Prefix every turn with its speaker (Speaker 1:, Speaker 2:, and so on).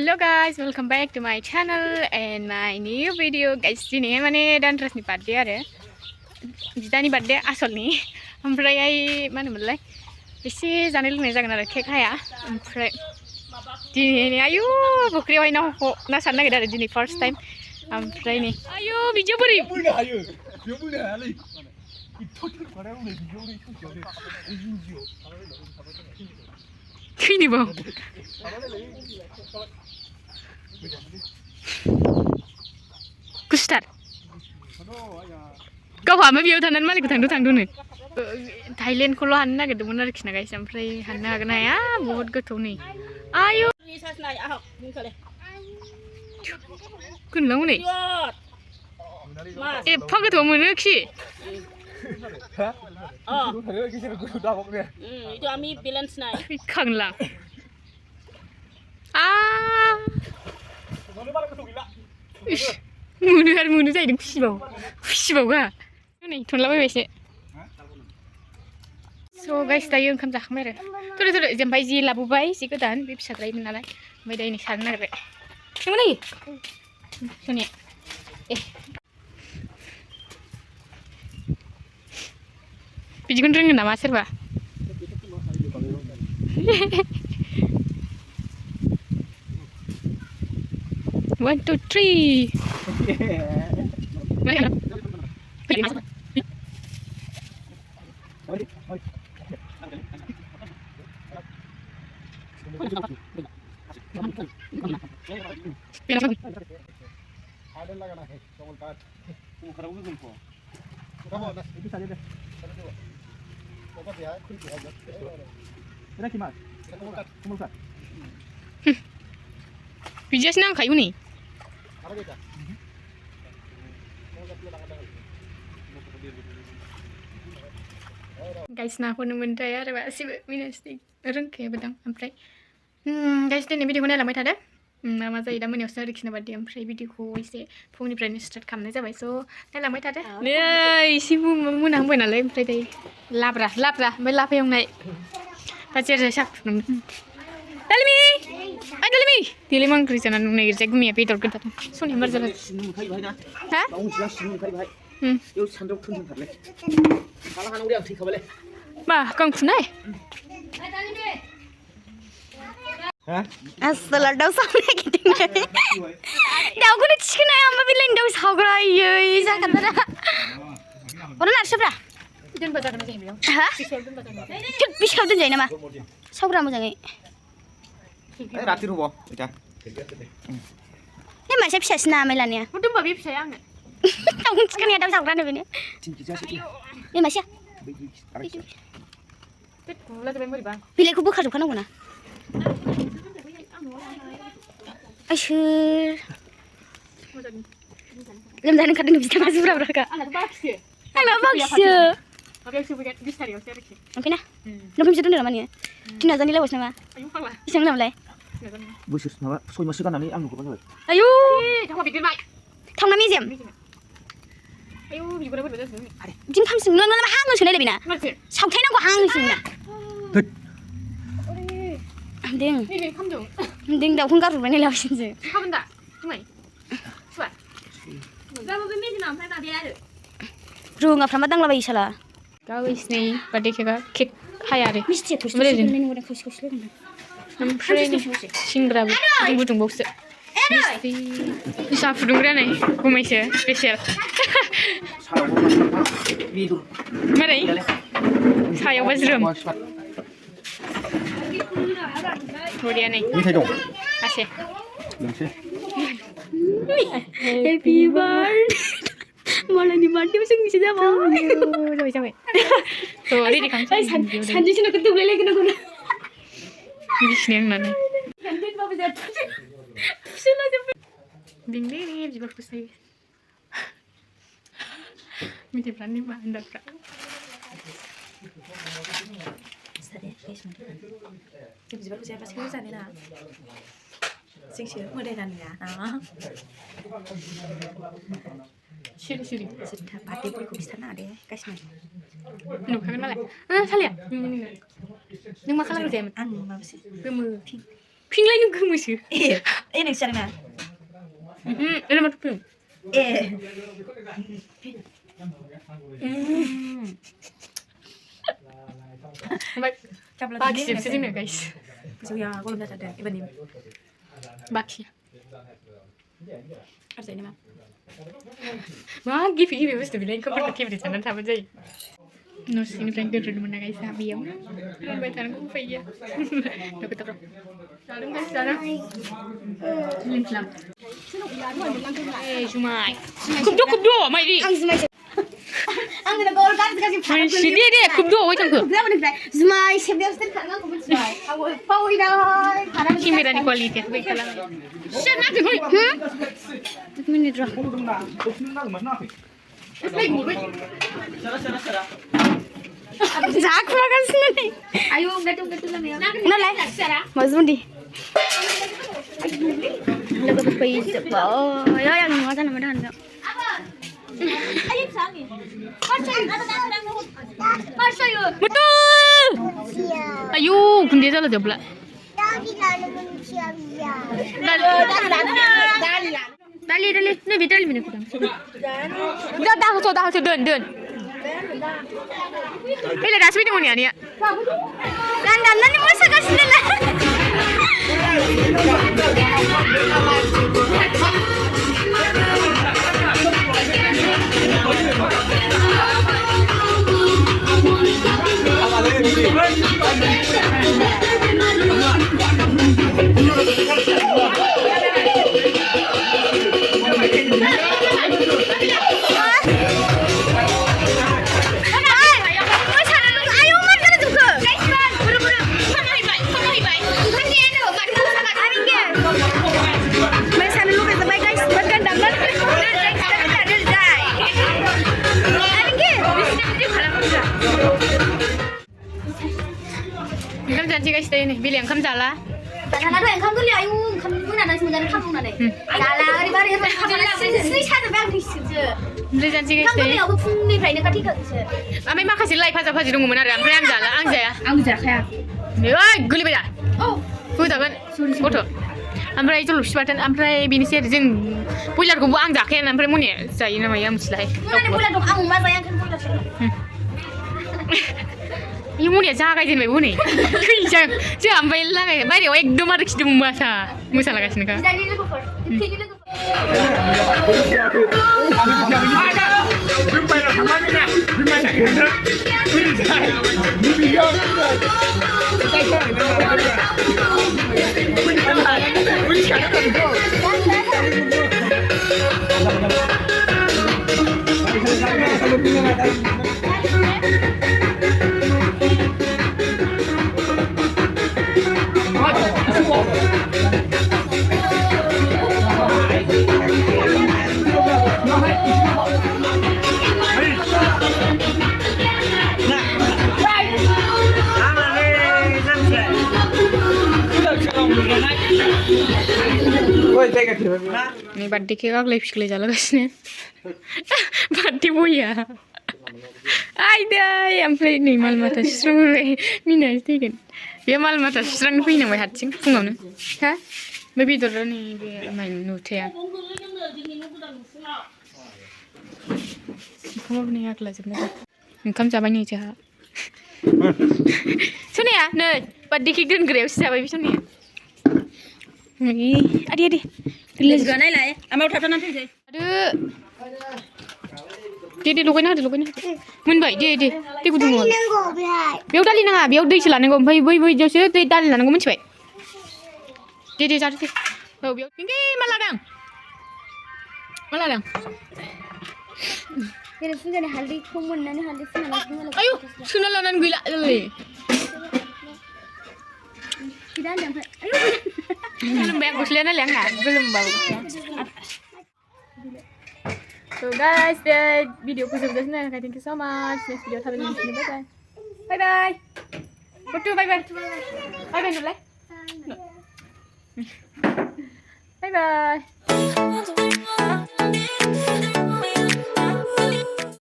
Speaker 1: Hello guys, welcome back to my channel and my new video. Guys, ini mana dantrasni birthday ada. Bidani birthday asalnya. Ompray mana mulai? Isi jangan lupa jangan ada cake ya. Ompray. Ini ayo bukri wai na sana kita ada ini first time. Ompray ni. Ayo video beri.
Speaker 2: Ayo, video beri ali. Itu pada orang video beri itu jadi.
Speaker 1: Kini bang. Kustar. Kau hama biar tanan malik tangdu nih. Thailand kalau hanna gitu mana rikna guys, sampai hanna kena ya, बहुत gotoh nih. Ayo. Kunlang nih. Pang gotoh mana sih?
Speaker 3: Itu kami balance naik.
Speaker 1: Kanglang. Munu saya hidup kusi bau ga. Nih, tunlah bebas. So guys, tayo yung kamsak mere. Tuloy jambay ji labu bay si kedan bib satray menalai. May day ni sana re. Yung mana ye? Sini. Biji gunting nama serba. 1, 2, 3. Video senang kayu nih. Guys, nah aku nemuin saya ada sih minustik orang kayak bedang sampai. Guys, ini video gue lambat ada. Nama saya dah menyusul di sini berarti sampai video gue isi phone ini start kamera aja, so lambat ada. Nih, isi mau nambah nalai sampai deh. Labra, melap yang naik. Pacar saya sak. Dalmi, Dalmi. Di lemang kerja nang negeri saya gumi apa itu kita tuh. Suni merza. Hah? Yo sandok tun tun le. Kalau kan udah ঠিক হবে le. Bah, kang punai. Hah? Asal daw samne gitu. Daw ko chicken ay amma bilen daw sagra yoi sa kadara. Orang nak siapa? Jangan baca kan saya bilang. Hah? Bisa tuh jadi nama. Sagra mau jangan.
Speaker 2: Rati rubo, ita.
Speaker 3: Ini masih bisa senamailannya.
Speaker 1: Udah babi bisa yang.
Speaker 3: Tahu chicken ya daw sagra nih ini. Ini masih.
Speaker 1: Gula tuh memori bang.
Speaker 3: Pilih kubu kado kan aku na. Asyur. Lembaran kadang bisa masuk berapa kak?
Speaker 1: Anak Bakisw. Oke, sudah bisa dia cari.
Speaker 3: Oke nah. Nomor bisa tuh namanya. Cina zani lewas nama.
Speaker 1: Ayo kalah.
Speaker 3: Bisa nggak mulai?
Speaker 2: Busur nama, soy masuk kan nani anu kan.
Speaker 3: Ayo.
Speaker 1: Jangan bikin baik.
Speaker 3: Tang nami jam.
Speaker 1: Ayo, bikin berapa betul?
Speaker 3: Jin kam sing nama hang sing lebih na. Sau thay nang ko hang sing na. Ding.
Speaker 1: Ini kamjong.
Speaker 3: Ding daw kung karu ni lewas sing.
Speaker 1: Kapan dah? Cumai. Suat.
Speaker 3: Kamu bimi sing nam thay dia. Ru ngap sama tang labai sala.
Speaker 1: Guys nih, pada kek kaya deh.
Speaker 3: Mesti terus ni udah kus lagi.
Speaker 1: Nampre nih, singra bu, tunggu bos. Mesti bisa fudungnya nih, kumai sih, spesial. Mari, saya wazrum. Kemudian nih,
Speaker 2: Ini dong.
Speaker 1: kasih.
Speaker 3: Happy birthday. Malah di birthday masih bisa jawab.
Speaker 1: Coba. Tuh, ini di kancing.
Speaker 3: Sanji sih nak ketemu lagi nak guna.
Speaker 1: Di sini yang mana?
Speaker 3: Kantin bapak jatuh. Sudah jatuh.
Speaker 1: Ding, juga pusing. Mesti berani mah anda kak.
Speaker 4: Sadar, guys, jadi sebab siapa sih urusan ini nak? Sing mulai kan ya,
Speaker 1: Siri.
Speaker 4: Sudah party pun bisa nak deh, guys nih.
Speaker 1: Nuh, kangen malah. Salah. Ini makan lagi deh.
Speaker 4: Ang, apa sih?
Speaker 1: Bemu. 핑라이는 그 무시.
Speaker 4: Ini sana.
Speaker 1: 이런 맛 핑. Bakisw sini guys.
Speaker 4: Ya, aku belum ada. Iban ini.
Speaker 1: Bakisw.
Speaker 4: Ada ini mah.
Speaker 1: Wah, give mesti bilang kau pergi ke sana sama aja. Nus ini prank dulu mana guys, biam. Kan baca aku payah. Dapat terus. Sekarang guys, sekarang. Linklam. Jumai. Kubdo, mai di.
Speaker 3: Ang gonna go kan kasi
Speaker 1: Mai sini dia, kubdo, woi tangku.
Speaker 3: Bila mana guys? Zumai sebab setiap kali aku zumai. Aku pau ida.
Speaker 1: Kamera ni quality, baik kalau. Shut up, kau.
Speaker 3: Satu minit dah. Zak makan sini. Ayo gato lah ya. Nalai. Mazmun di. Lagu apa itu? Oh, ya yang mana mana.
Speaker 1: Betul. Ayo, kunde salah jawab lah. Dali, ni betul ni kurang. Dah, dun. Ini dah sini mana ni?
Speaker 3: Dan ni masa kasih lah.
Speaker 1: Janji guys tadi ni, bilang kamu salah.
Speaker 3: Karena ada yang kamu lihat, kamu pun ada semuanya kamu ada. Salah, hari baru itu kamu sih cari bank di situ.
Speaker 1: Beli janji guys
Speaker 3: Kamu
Speaker 1: tadi.
Speaker 3: lihat aku pun ni pernah kerja kat situ.
Speaker 1: Amai makasih like paja dulu mana ada, amai salah, saya.
Speaker 3: Aku jahat.
Speaker 1: Oi, guli beja.
Speaker 3: Oh,
Speaker 1: Kau tak kan? Kotor. Amai itu lupa sebatan, amai bini saya jeng. Pujar kubu ang jaket, amai muni. Saya nama ya muslai.
Speaker 3: mana boleh dong aku masa yang kan boleh sih.
Speaker 1: Ini muni jaga jadi muni. Kau jangan bayar lah, bayar awak dua marik sedih musa lagas ni kan.
Speaker 3: Jadi lu kau. Jadi lu kau. Ini birthday cake aku live sekali jalan kasnya. Birthday boya. Aida, yang play ni mal mata serang mina stikan. Dia mal mata serang pina mai hatching fungam ni. Ha? Baby dorang ni dia main nutia. Kamu ni aku lazim nak. Kamu cabai ni cah. Sini ya, nih birthday cake dan grapes cabai bisa ni. Adi.
Speaker 4: Let's go naik lah ya. Amal udah pernah nanti.
Speaker 1: Aduh. Dia lukain ada. Mun baik dia kudu mau. Biar dali nanga, biar dali celana kau. Boy jauh sih, dia dali nanga kau mencuri. Dia cari sih. Biar tinggi maladang.
Speaker 3: Jadi sebenarnya haldi kumun nani haldi sana.
Speaker 1: Ayo, sunalanan gila lagi.
Speaker 3: Tidak ada. Ayo.
Speaker 1: Belum bayar kuslian lah kan? Belum bawa. So guys, the video ku sudah selesai. Thank you so much. Next video sampai di sini. Bye bye. Betul bye bye. Bye bye dulu. Bye bye.